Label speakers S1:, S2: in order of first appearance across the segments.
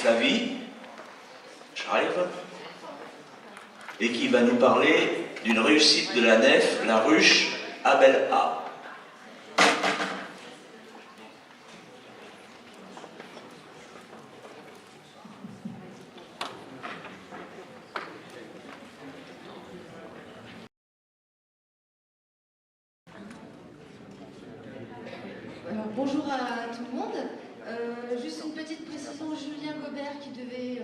S1: Flavie, j'arrive, et qui va nous parler d'une réussite de la nef, la ruche Abel A.
S2: Bonjour à tout le monde. Juste une petite précision, Julien Gobert qui devait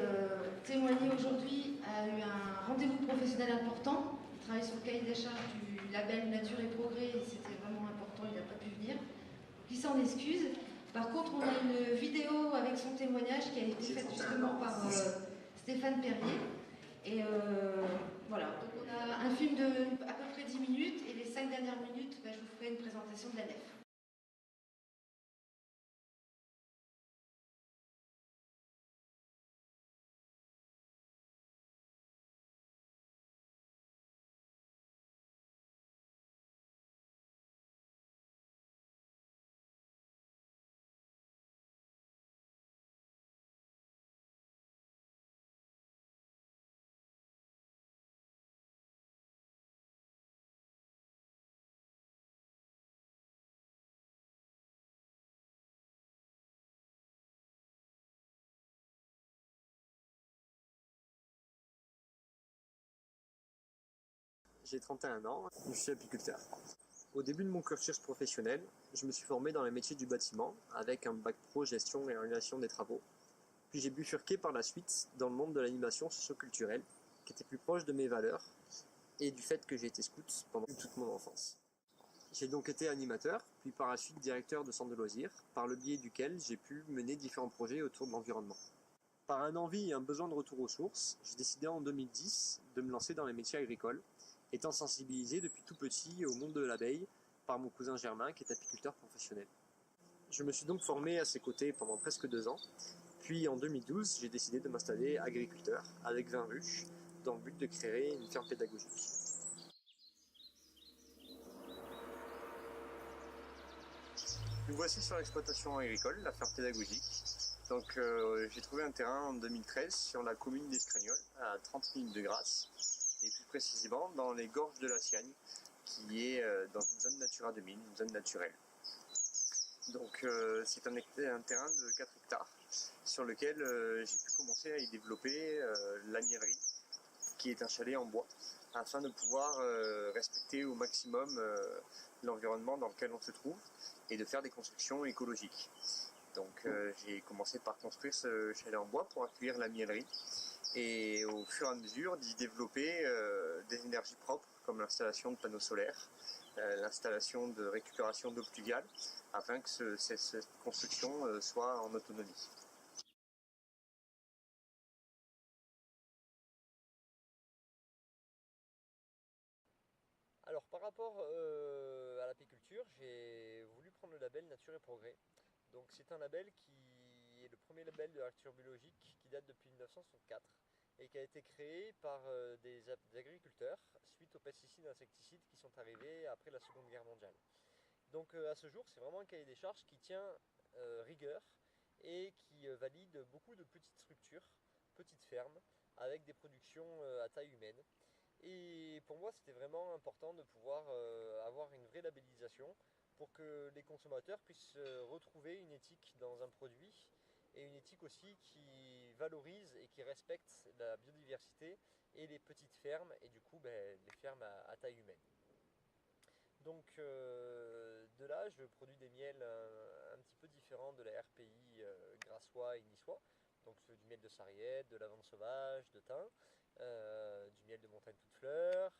S2: témoigner aujourd'hui a eu un rendez-vous professionnel important. Il travaille sur le cahier des charges du label Nature et Progrès et c'était vraiment important, il n'a pas pu venir. Donc il s'en excuse. Par contre, on a une vidéo avec son témoignage qui a été faite justement par Stéphane Perrier. Et voilà, donc on a un film de à peu près 10 minutes et les 5 dernières minutes, je vous ferai une présentation de la nef.
S3: J'ai 31 ans, je suis apiculteur. Au début de mon cursus professionnel, je me suis formé dans les métiers du bâtiment avec un bac pro gestion et organisation des travaux. Puis j'ai bifurqué par la suite dans le monde de l'animation socio-culturelle, qui était plus proche de mes valeurs et du fait que j'ai été scout pendant toute mon enfance. J'ai donc été animateur, puis par la suite directeur de centre de loisirs, par le biais duquel j'ai pu mener différents projets autour de l'environnement. Par un envie et un besoin de retour aux sources, j'ai décidé en 2010 de me lancer dans les métiers agricoles, étant sensibilisé depuis tout petit au monde de l'abeille par mon cousin Germain qui est apiculteur professionnel. Je me suis donc formé à ses côtés pendant presque 2 ans, puis en 2012 j'ai décidé de m'installer agriculteur avec 20 ruches dans le but de créer une ferme pédagogique. Nous voici sur l'exploitation agricole, la ferme pédagogique. Donc j'ai trouvé un terrain en 2013 sur la commune d'Escragnol, à 30 minutes de Grasse, et plus précisément dans les gorges de la Siagne, qui est dans une zone Natura 2000, une zone naturelle. Donc c'est un terrain de 4 hectares sur lequel j'ai pu commencer à y développer la miellerie, qui est un chalet en bois, afin de pouvoir respecter au maximum l'environnement dans lequel on se trouve et de faire des constructions écologiques. Donc j'ai commencé par construire ce chalet en bois pour accueillir la miellerie et au fur et à mesure d'y développer des énergies propres comme l'installation de panneaux solaires, l'installation de récupération d'eau pluviale afin que cette construction soit en autonomie.
S4: Alors par rapport à l'apiculture, j'ai voulu prendre le label Nature et Progrès. Donc c'est un label qui est le premier label de l'agriculture biologique qui date depuis 1964 et qui a été créé par des agriculteurs suite aux pesticides et insecticides qui sont arrivés après la Seconde Guerre mondiale. Donc à ce jour, c'est vraiment un cahier des charges qui tient rigueur et qui valide beaucoup de petites structures, petites fermes, avec des productions à taille humaine. Et pour moi, c'était vraiment important de pouvoir avoir une vraie labellisation pour que les consommateurs puissent retrouver une éthique dans un produit et une éthique aussi qui valorise et qui respecte la biodiversité et les petites fermes et du coup les fermes à taille humaine. Donc de là, je produis des miels un petit peu différents de la RPI grassois et niçois. Donc du miel de sarriette, de lavande sauvage, de thym, du miel de montagne toute fleur.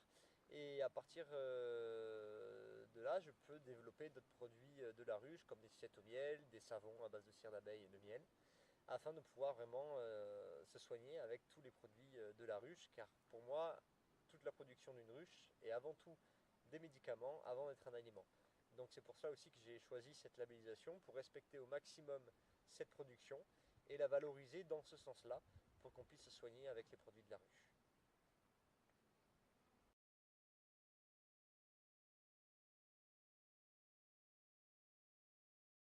S4: Et à partir de là, je peux développer d'autres produits de la ruche comme des sucettes au miel, des savons à base de cire d'abeille et de miel, afin de pouvoir vraiment se soigner avec tous les produits de la ruche, car pour moi, toute la production d'une ruche est avant tout des médicaments avant d'être un aliment. Donc c'est pour ça aussi que j'ai choisi cette labellisation pour respecter au maximum cette production et la valoriser dans ce sens-là pour qu'on puisse se soigner avec les produits de la ruche.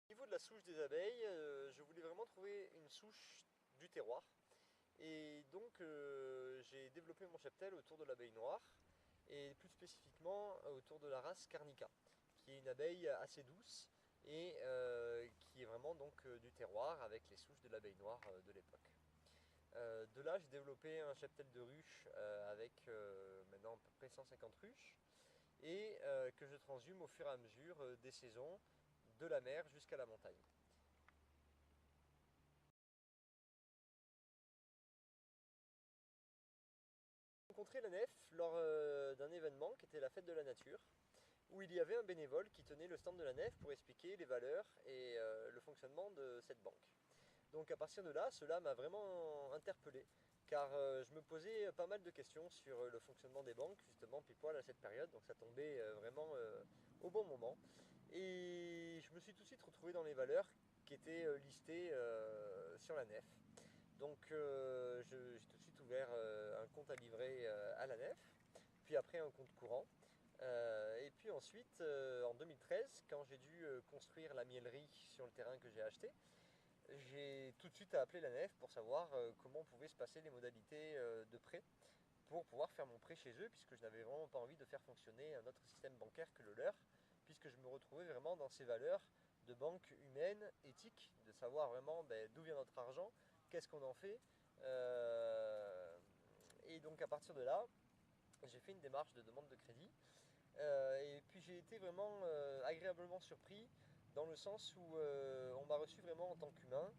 S4: Au niveau de la souche des abeilles, je voulais vraiment trouver une souche du terroir. Et donc j'ai développé mon cheptel autour de l'abeille noire et plus spécifiquement autour de la race Carnica, qui est une abeille assez douce et qui est vraiment donc du terroir avec les souches de l'abeille noire de l'époque. De là, j'ai développé un cheptel de ruches avec maintenant à peu près 150 ruches et que je transhume au fur et à mesure des saisons, de la mer jusqu'à la montagne. J'ai rencontré la nef lors d'un événement qui était la fête de la nature, où il y avait un bénévole qui tenait le stand de la nef pour expliquer les valeurs et le fonctionnement de cette banque. Donc à partir de là, cela m'a vraiment interpellé, car je me posais pas mal de questions sur le fonctionnement des banques, justement pile poil à cette période, donc ça tombait vraiment au bon moment. Et je me suis tout de suite retrouvé dans les valeurs qui étaient listées sur la nef. Donc j'ai tout de suite ouvert un compte à livrer à la nef, puis après un compte courant. Et puis ensuite, en 2013, quand j'ai dû construire la miellerie sur le terrain que j'ai acheté, j'ai tout de suite appelé la nef pour savoir comment pouvaient se passer les modalités de prêt pour pouvoir faire mon prêt chez eux, puisque je n'avais vraiment pas envie de faire fonctionner un autre système bancaire que le leur, puisque je me retrouvais vraiment dans ces valeurs de banque humaine, éthique, de savoir vraiment d'où vient notre argent, qu'est-ce qu'on en fait. Et donc à partir de là, j'ai fait une démarche de demande de crédit. Et puis j'ai été vraiment agréablement surpris dans le sens où on m'a reçu vraiment en tant qu'humain,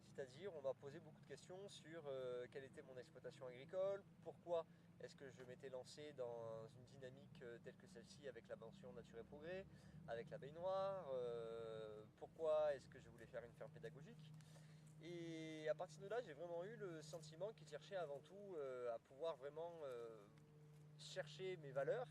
S4: c'est-à-dire on m'a posé beaucoup de questions sur quelle était mon exploitation agricole, pourquoi est-ce que je m'étais lancé dans une dynamique telle que celle-ci avec la mention Nature et Progrès, avec l'abeille noire, pourquoi est-ce que je voulais faire une ferme pédagogique. Et à partir de là, j'ai vraiment eu le sentiment qu'ils cherchaient avant tout à pouvoir vraiment chercher mes valeurs.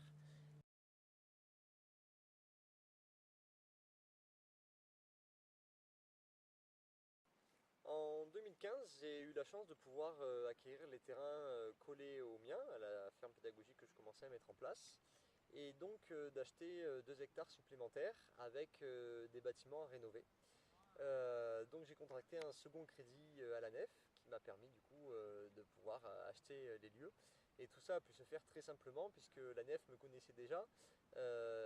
S4: En 2015, j'ai eu la chance de pouvoir acquérir les terrains collés aux miens, à la ferme pédagogique que je commençais à mettre en place, et donc d'acheter 2 hectares supplémentaires avec des bâtiments à rénover. Donc j'ai contracté un second crédit à la nef qui m'a permis du coup de pouvoir acheter les lieux. Et tout ça a pu se faire très simplement puisque la nef me connaissait déjà,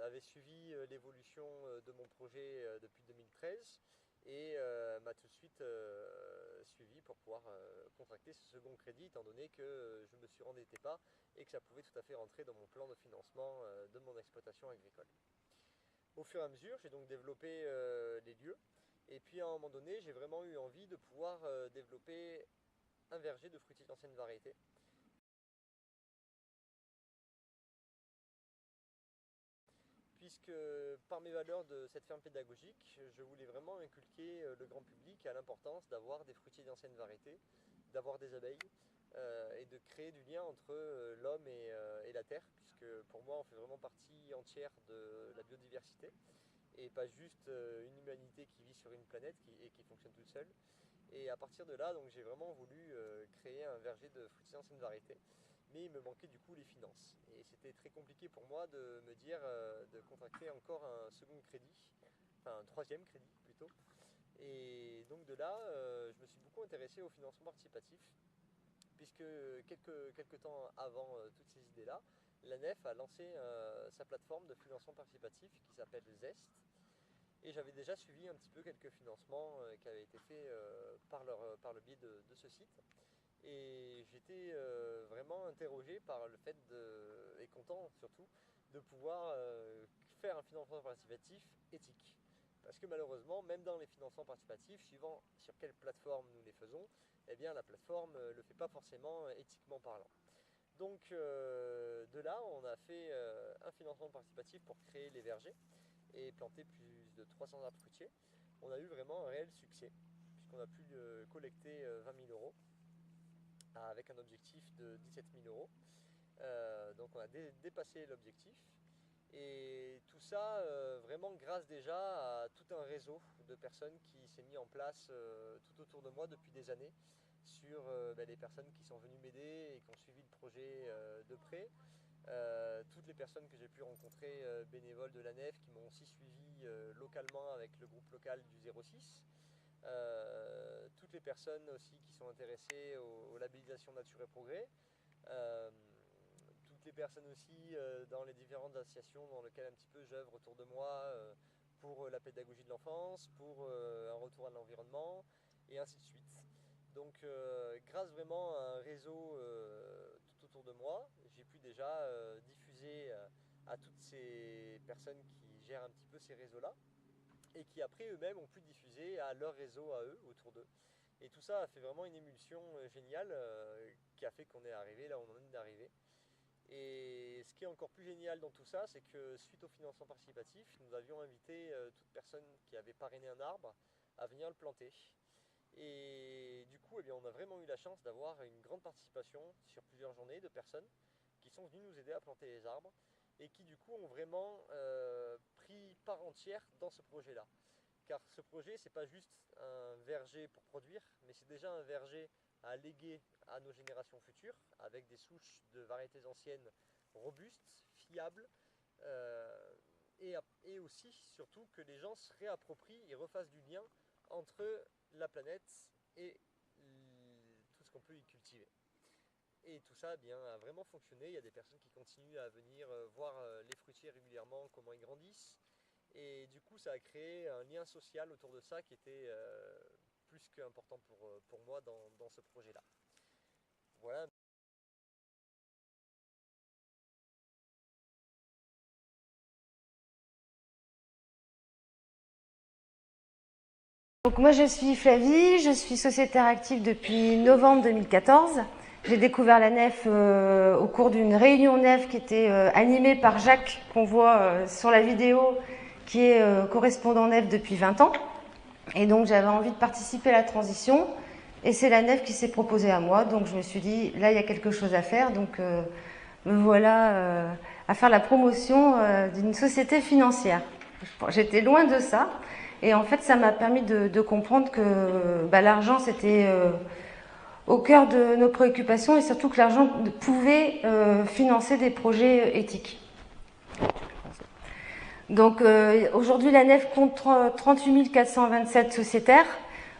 S4: avait suivi l'évolution de mon projet depuis 2013 et m'a tout de suite suivi pour pouvoir contracter ce second crédit étant donné que je ne me surendettais pas et que ça pouvait tout à fait rentrer dans mon plan de financement de mon exploitation agricole. Au fur et à mesure, j'ai donc développé les lieux. Et puis à un moment donné, j'ai vraiment eu envie de pouvoir développer un verger de fruitiers d'anciennes variétés. Puisque par mes valeurs de cette ferme pédagogique, je voulais vraiment inculquer le grand public à l'importance d'avoir des fruitiers d'anciennes variétés, d'avoir des abeilles et de créer du lien entre l'homme et la terre, puisque pour moi on fait vraiment partie entière de la biodiversité et pas juste une humanité qui vit sur une planète et qui fonctionne toute seule. Et à partir de là, donc j'ai vraiment voulu créer un verger de fruitiers d'anciennes variétés, mais il me manquait du coup les finances. Et c'était très compliqué pour moi de me dire de contracter encore un second crédit, enfin un troisième crédit plutôt. Et donc de là, je me suis beaucoup intéressé au financement participatif, puisque quelques temps avant toutes ces idées-là, la nef a lancé sa plateforme de financement participatif qui s'appelle Zest. Et j'avais déjà suivi un petit peu quelques financements qui avaient été faits par le biais de ce site. Et j'étais vraiment interrogé par le fait et content surtout, de pouvoir faire un financement participatif éthique. Parce que malheureusement, même dans les financements participatifs, suivant sur quelle plateforme nous les faisons, eh bien la plateforme ne le fait pas forcément éthiquement parlant. Donc de là, on a fait un financement participatif pour créer les vergers et planter plus de 300 arbres fruitiers. On a eu vraiment un réel succès, puisqu'on a pu collecter 20 000 euros avec un objectif de 17 000 euros. Donc on a dépassé l'objectif. Et tout ça vraiment grâce déjà à tout un réseau de personnes qui s'est mis en place tout autour de moi depuis des années sur les personnes qui sont venues m'aider et qui ont suivi le projet de près. Toutes les personnes que j'ai pu rencontrer bénévoles de la nef qui m'ont aussi suivi localement avec le groupe local du 06. toutes les personnes aussi qui sont intéressées aux labellisations Nature et Progrès, toutes les personnes aussi dans les différentes associations dans lesquelles un petit peu j'œuvre autour de moi pour la pédagogie de l'enfance, pour un retour à l'environnement, et ainsi de suite. Donc grâce vraiment à un réseau tout autour de moi, j'ai pu déjà diffuser à toutes ces personnes qui gèrent un petit peu ces réseaux-là, et qui après eux-mêmes ont pu diffuser à leur réseau à eux, autour d'eux. Et tout ça a fait vraiment une émulsion géniale qui a fait qu'on est arrivé là où on est arrivé. Et ce qui est encore plus génial dans tout ça, c'est que suite au financement participatif, nous avions invité toute personne qui avait parrainé un arbre à venir le planter. Et du coup, eh bien, on a vraiment eu la chance d'avoir une grande participation sur plusieurs journées de personnes qui sont venues nous aider à planter les arbres et qui du coup ont vraiment pris part entière dans ce projet-là. Car ce projet, c'est pas juste un verger pour produire, mais c'est déjà un verger à léguer à nos générations futures, avec des souches de variétés anciennes robustes, fiables, et aussi, surtout, que les gens se réapproprient et refassent du lien entre la planète et tout ce qu'on peut y cultiver. Et tout ça bien, a vraiment fonctionné. Il y a des personnes qui continuent à venir voir les fruitiers régulièrement, comment ils grandissent. Et du coup, ça a créé un lien social autour de ça qui était plus qu'important pour moi dans ce projet-là. Voilà.
S5: Donc moi je suis Flavie, je suis sociétaire active depuis novembre 2014. J'ai découvert la nef au cours d'une réunion nef qui était animée par Jacques, qu'on voit sur la vidéo, qui est correspondant nef depuis 20 ans. Et donc j'avais envie de participer à la transition, et c'est la nef qui s'est proposée à moi. Donc je me suis dit, là il y a quelque chose à faire, donc me voilà à faire la promotion d'une société financière. J'étais loin de ça. Et en fait, ça m'a permis de comprendre que l'argent, c'était au cœur de nos préoccupations, et surtout que l'argent pouvait financer des projets éthiques. Donc aujourd'hui, la nef compte 38 427 sociétaires,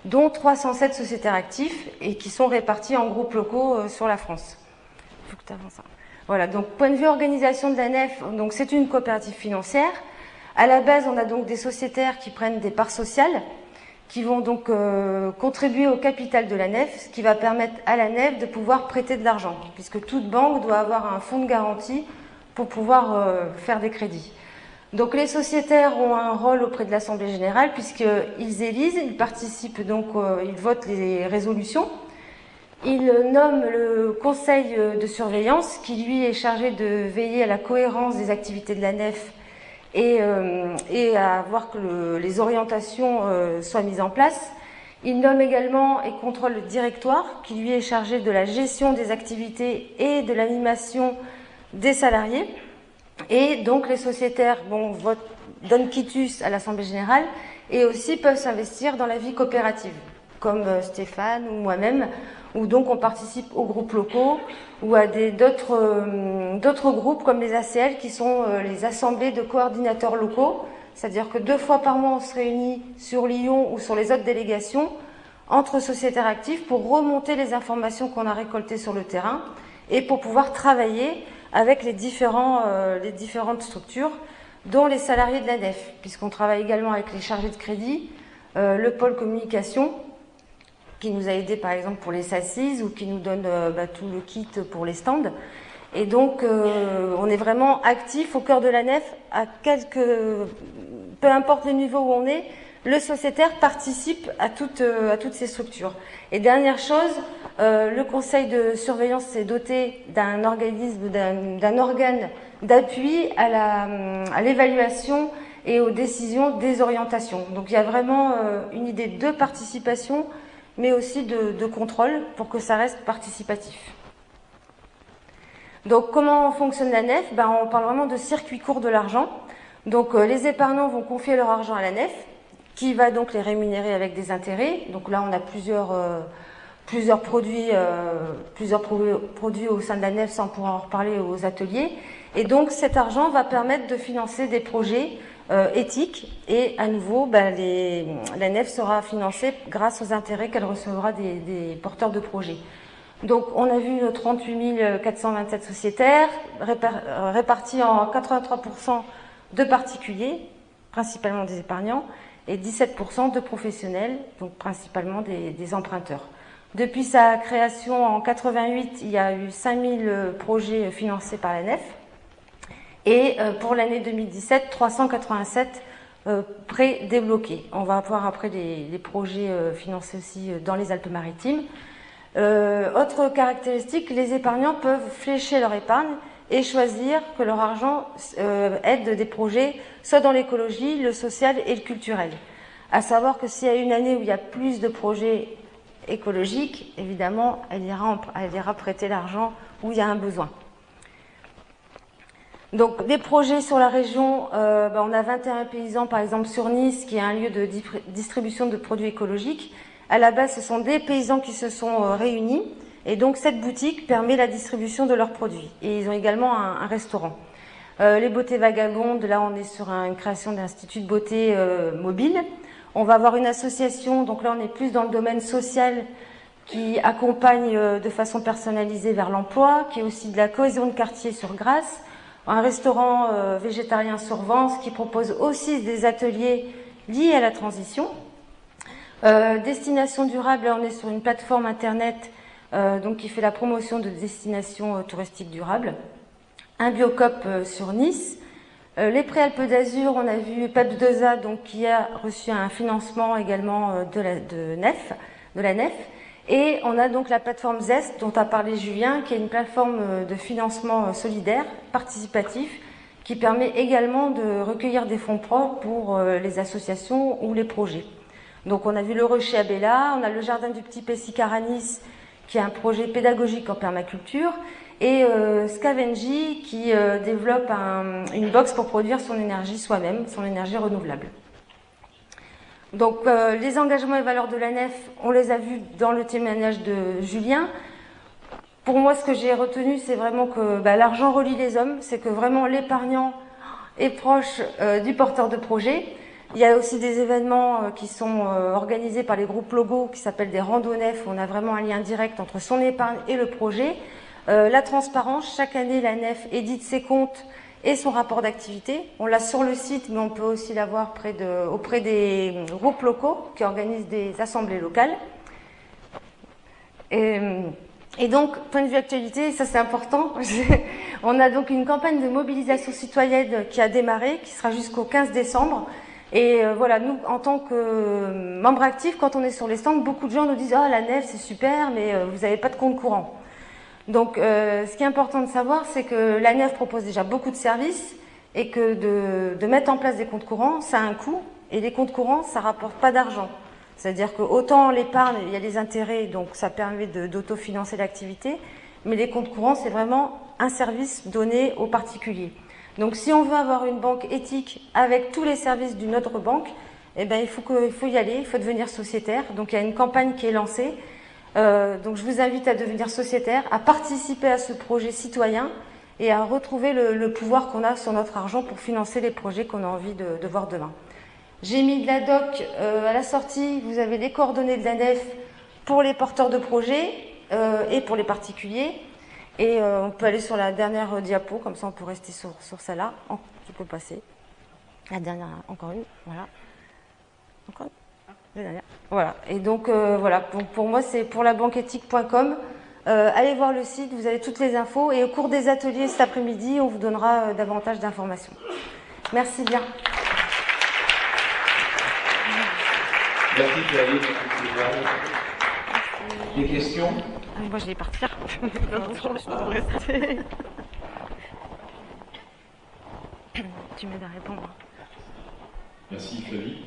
S5: dont 307 sociétaires actifs, et qui sont répartis en groupes locaux sur la France. Faut que tu avances. Voilà, donc point de vue organisation de la nef, donc c'est une coopérative financière. À la base, on a donc des sociétaires qui prennent des parts sociales, qui vont donc contribuer au capital de la nef, ce qui va permettre à la nef de pouvoir prêter de l'argent, puisque toute banque doit avoir un fonds de garantie pour pouvoir faire des crédits. Donc les sociétaires ont un rôle auprès de l'Assemblée générale, puisqu'ils élisent, ils participent, donc ils votent les résolutions. Ils nomment le conseil de surveillance, qui lui est chargé de veiller à la cohérence des activités de la nef et à voir que les orientations soient mises en place. Il nomme également et contrôle le directoire, qui lui est chargé de la gestion des activités et de l'animation des salariés. Et donc les sociétaires donnent quitus à l'Assemblée générale et aussi peuvent s'investir dans la vie coopérative, comme Stéphane ou moi-même, où donc on participe aux groupes locaux ou à d'autres groupes comme les ACL, qui sont les assemblées de coordinateurs locaux. C'est-à-dire que 2 fois par mois, on se réunit sur Lyon ou sur les autres délégations entre sociétaires actifs pour remonter les informations qu'on a récoltées sur le terrain et pour pouvoir travailler avec les différentes structures, dont les salariés de la nef, puisqu'on travaille également avec les chargés de crédit, le pôle communication, qui nous a aidés par exemple pour les assises ou qui nous donne tout le kit pour les stands. Et donc on est vraiment actif au cœur de la nef, peu importe le niveau où on est, le sociétaire participe à toutes ces structures. Et dernière chose, le conseil de surveillance s'est doté d'un organe d'appui à l'évaluation et aux décisions des orientations. Donc il y a vraiment une idée de participation, mais aussi de contrôle pour que ça reste participatif. Donc comment fonctionne la nef ? On parle vraiment de circuit court de l'argent. Donc les épargnants vont confier leur argent à la nef, qui va donc les rémunérer avec des intérêts. Donc là on a plusieurs produits au sein de la nef, sans pouvoir en reparler aux ateliers. Et donc cet argent va permettre de financer des projets éthique. Et à nouveau, la nef sera financée grâce aux intérêts qu'elle recevra des porteurs de projets. Donc on a vu 38 427 sociétaires répartis en 83% de particuliers, principalement des épargnants, et 17% de professionnels, donc principalement des emprunteurs. Depuis sa création en 88, il y a eu 5000 projets financés par la nef. Et pour l'année 2017, 387 prêts débloqués. On va voir après les projets financés aussi dans les Alpes-Maritimes. Autre caractéristique, les épargnants peuvent flécher leur épargne et choisir que leur argent aide des projets soit dans l'écologie, le social et le culturel. À savoir que s'il y a une année où il y a plus de projets écologiques, évidemment, elle ira prêter l'argent où il y a un besoin. Donc des projets sur la région, on a 21 paysans par exemple sur Nice, qui est un lieu de distribution de produits écologiques. À la base, ce sont des paysans qui se sont réunis, et donc cette boutique permet la distribution de leurs produits. Et ils ont également un restaurant. Les beautés vagabondes, là on est sur une création d'institut de beauté mobile. On va avoir une association, donc là on est plus dans le domaine social, qui accompagne de façon personnalisée vers l'emploi, qui est aussi de la cohésion de quartier sur Grasse. Un restaurant végétarien sur Vence qui propose aussi des ateliers liés à la transition. Destination durable, là on est sur une plateforme internet donc qui fait la promotion de destinations touristiques durables. Un Biocop sur Nice. Les Préalpes d'Azur, on a vu PEPS2A donc qui a reçu un financement également de la nef. Et on a donc la plateforme Zest, dont a parlé Julien, qui est une plateforme de financement solidaire, participatif, qui permet également de recueillir des fonds propres pour les associations ou les projets. Donc on a vu le Rocher à Bella, on a le Jardin du Petit Pessicar à Nice, qui est un projet pédagogique en permaculture, et Scavengy, qui développe une box pour produire son énergie soi-même, son énergie renouvelable. Donc les engagements et valeurs de la nef, on les a vus dans le témoignage de Julien. Pour moi, ce que j'ai retenu, c'est vraiment que l'argent relie les hommes, c'est que vraiment l'épargnant est proche du porteur de projet. Il y a aussi des événements qui sont organisés par les groupes logos qui s'appellent des randos nef, où on a vraiment un lien direct entre son épargne et le projet. La transparence, chaque année la nef édite ses comptes et son rapport d'activité. On l'a sur le site, mais on peut aussi l'avoir auprès des groupes locaux qui organisent des assemblées locales. Et donc, point de vue actualité, ça c'est important, on a donc une campagne de mobilisation citoyenne qui a démarré, qui sera jusqu'au 15 décembre. Et voilà, nous, en tant que membres actifs, quand on est sur les stands, beaucoup de gens nous disent « Ah, la nef, c'est super, mais vous n'avez pas de compte courant ». Donc, ce qui est important de savoir, c'est que la nef propose déjà beaucoup de services et que de mettre en place des comptes courants, ça a un coût. Et les comptes courants, ça rapporte pas d'argent. C'est-à-dire que autant l'épargne, il y a des intérêts, donc ça permet d'autofinancer l'activité, mais les comptes courants, c'est vraiment un service donné aux particuliers. Donc, si on veut avoir une banque éthique avec tous les services d'une autre banque, eh ben, il faut y aller, il faut devenir sociétaire. Donc, il y a une campagne qui est lancée. Donc je vous invite à devenir sociétaire, à participer à ce projet citoyen et à retrouver le pouvoir qu'on a sur notre argent pour financer les projets qu'on a envie de voir demain. J'ai mis de la doc à la sortie, vous avez les coordonnées de la nef pour les porteurs de projets et pour les particuliers. Et on peut aller sur la dernière diapo, comme ça on peut rester sur celle-là. Tu peux passer. La dernière, encore une, voilà. Encore une. Voilà, et donc voilà, pour moi c'est pour labanqueéthique.com. Allez voir le site, vous avez toutes les infos et au cours des ateliers cet après-midi, on vous donnera davantage d'informations. Merci bien.
S1: Merci Thierry. Des questions?
S5: Moi je vais partir. Tu m'aides à répondre.
S6: Merci Flavie.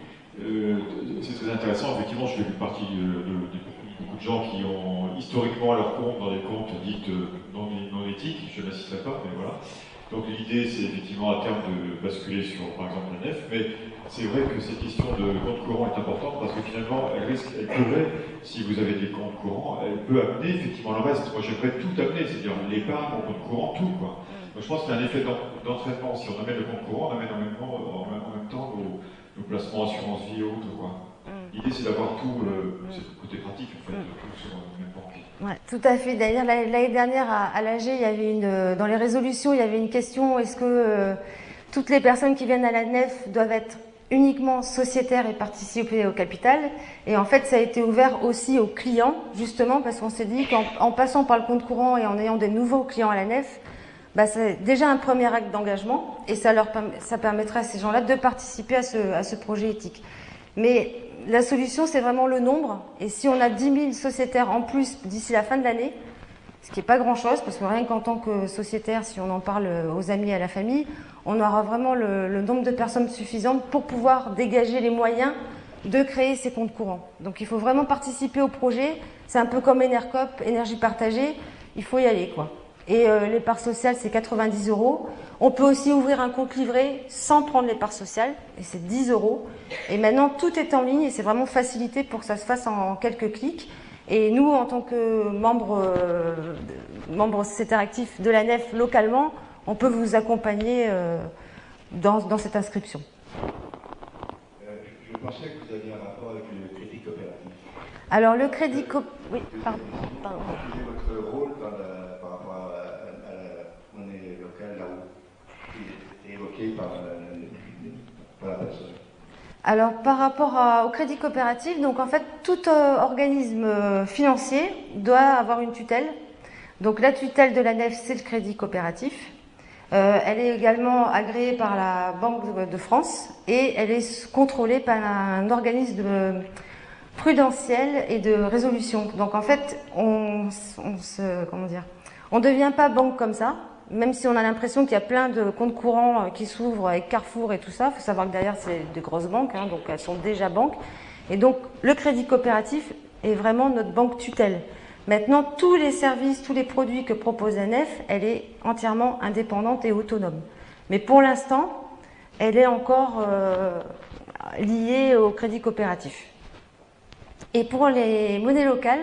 S6: C'est très intéressant, effectivement, je fais partie de beaucoup de gens qui ont historiquement leur compte dans des comptes dites non éthiques, je n'assisterai pas, mais voilà. Donc l'idée c'est effectivement à terme de basculer sur par exemple la nef, mais c'est vrai que cette question de compte courant est importante parce que finalement elle pourrait, si vous avez des comptes courants, elle peut amener effectivement le reste. Moi j'aimerais tout amener, c'est-à-dire l'épargne, mon compte courant, tout quoi. Donc je pense qu'il y a un effet d'entraînement. Si on amène le compte courant, on amène en même temps nos placements assurance vie et autres, quoi. L'idée, c'est d'avoir tout, c'est le côté pratique, en fait, tout sur le même banquier.
S5: Ouais, tout à fait. D'ailleurs, l'année dernière, à l'AG, il y avait dans les résolutions, il y avait une question, est-ce que toutes les personnes qui viennent à la nef doivent être uniquement sociétaires et participer au capital? Et en fait, ça a été ouvert aussi aux clients, justement, parce qu'on s'est dit qu'en passant par le compte courant et en ayant des nouveaux clients à la nef, bah, c'est déjà un premier acte d'engagement et ça permettra à ces gens-là de participer à ce projet éthique. Mais la solution, c'est vraiment le nombre. Et si on a 10 000 sociétaires en plus d'ici la fin de l'année, ce qui n'est pas grand-chose, parce que rien qu'en tant que sociétaire, si on en parle aux amis et à la famille, on aura vraiment le nombre de personnes suffisantes pour pouvoir dégager les moyens de créer ces comptes courants. Donc il faut vraiment participer au projet. C'est un peu comme Enercop, énergie partagée. Il faut y aller, quoi. Et les parts sociales, c'est 90 €. On peut aussi ouvrir un compte livret sans prendre les parts sociales, et c'est 10 €. Et maintenant, tout est en ligne et c'est vraiment facilité pour que ça se fasse en quelques clics. Et nous, en tant que membres sociétaires actifs de la nef localement, on peut vous accompagner dans cette inscription.
S7: Je pensais que vous aviez un rapport avec le crédit coopératif.
S5: Alors, le crédit coopératif... Oui, pardon.
S7: Quel est votre rôle par rapport à la monnaie locale, là où qui est évoqué par la personne?
S5: Alors, par rapport au crédit coopératif, donc en fait, tout organisme financier doit avoir une tutelle. Donc, la tutelle de la nef, c'est le crédit coopératif. Elle est également agréée par la Banque de France et elle est contrôlée par un organisme prudentiel et de résolution. Donc, en fait, on devient pas banque comme ça. Même si on a l'impression qu'il y a plein de comptes courants qui s'ouvrent avec Carrefour et tout ça, il faut savoir que derrière, c'est de grosses banques, hein, donc elles sont déjà banques. Et donc, le crédit coopératif est vraiment notre banque tutelle. Maintenant, tous les services, tous les produits que propose la nef, elle est entièrement indépendante et autonome. Mais pour l'instant, elle est encore liée au crédit coopératif. Et pour les monnaies locales,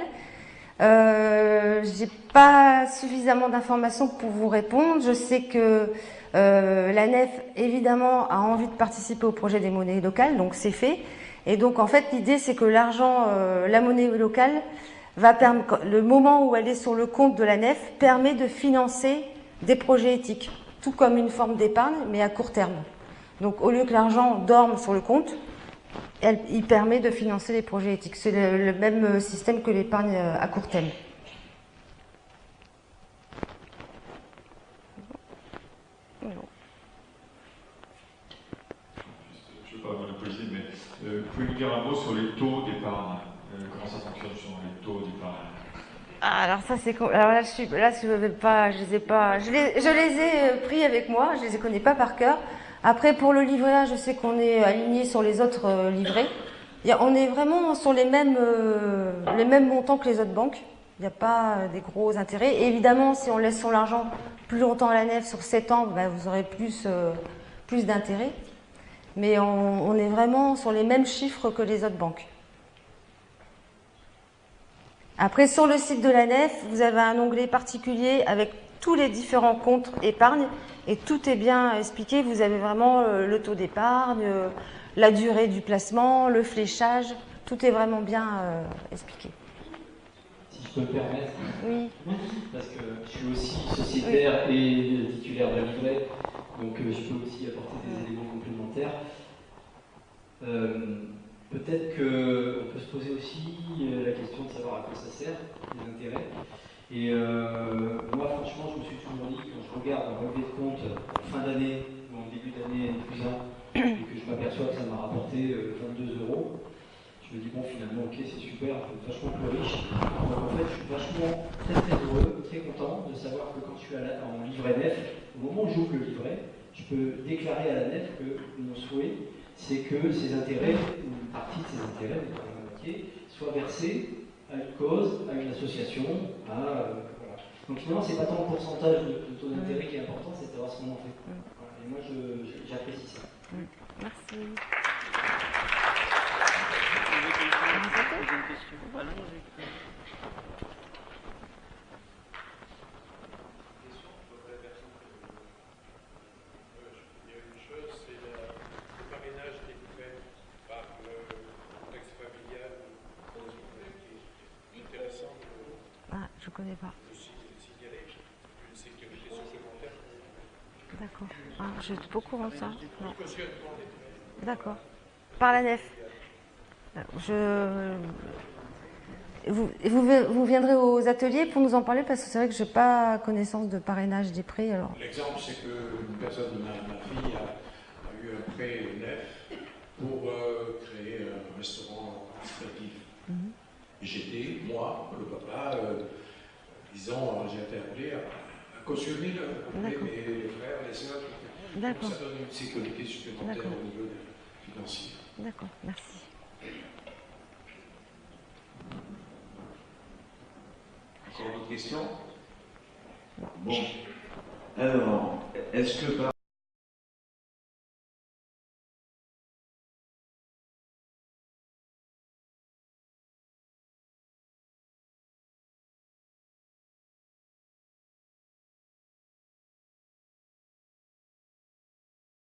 S5: j'ai pas suffisamment d'informations pour vous répondre. Je sais que la nef, évidemment, a envie de participer au projet des monnaies locales, donc c'est fait. Et donc, en fait, l'idée, c'est que l'argent, la monnaie locale, le moment où elle est sur le compte de la nef, permet de financer des projets éthiques, tout comme une forme d'épargne, mais à court terme. Donc, au lieu que l'argent dorme sur le compte, il permet de financer les projets éthiques. C'est le même système que l'épargne à court terme.
S6: Je ne veux pas monopoliser, mais vous pouvez nous dire un mot sur les taux d'épargne? Comment ça fonctionne sur les taux d'épargne?
S5: Alors ça c'est alors là je vais pas, je les ai pas, je les ai pris avec moi, je les connais pas par cœur. Après pour le livret A, je sais qu'on est aligné sur les autres livrets. On est vraiment sur les mêmes montants que les autres banques. Il n'y a pas des gros intérêts. Et évidemment, si on laisse son argent plus longtemps à la nef, sur 7 ans, ben, vous aurez plus d'intérêts. Mais on est vraiment sur les mêmes chiffres que les autres banques. Après, sur le site de la nef, vous avez un onglet particulier avec tous les différents comptes épargne et tout est bien expliqué. Vous avez vraiment le taux d'épargne, la durée du placement, le fléchage, tout est vraiment bien expliqué.
S8: Si je peux me permettre,
S5: oui.
S8: Parce que je suis aussi sociétaire et titulaire d'un livret, donc je peux aussi apporter des éléments complémentaires. Peut-être qu'on peut se poser aussi la question de savoir à quoi ça sert, les intérêts. Et moi, franchement, je me suis toujours dit, quand je regarde un relevé de compte en fin d'année ou en début d'année plus 1, et que je m'aperçois que ça m'a rapporté 22 €, je me dis, bon, finalement, ok, c'est super, je suis vachement plus riche. Donc en fait, je suis vachement très très heureux, très content de savoir que quand je suis en livret nef, au moment où j'ouvre le livret, je peux déclarer à la nef que mon souhait, c'est que ces intérêts, ou une partie de ces intérêts, notamment la moitié, soient versés à une cause, à une association, voilà. Donc finalement, c'est pas tant le pourcentage de taux d'intérêt qui est important, c'est de savoir ce qu'on en fait. Voilà. Et moi, j'apprécie ça.
S5: Merci. connais pas.
S9: Une sécurité supplémentaire.
S5: D'accord. Ah, je suis pas au courant de ça. Non. D'accord. Par la nef. Vous viendrez aux ateliers pour nous en parler parce que c'est vrai que je n'ai pas connaissance de parrainage des prêts. Alors.
S9: L'exemple, c'est qu'une personne de ma fille a eu un prêt nef pour créer un restaurant participatif. J'étais, moi, le papa, disons, j'ai été appelé à cautionner le prêt, mais les frères, les sœurs, donc ça donne une sécurité supplémentaire au niveau financier.
S5: D'accord, merci.
S1: Encore d'autres questions? Bon. Alors, est-ce que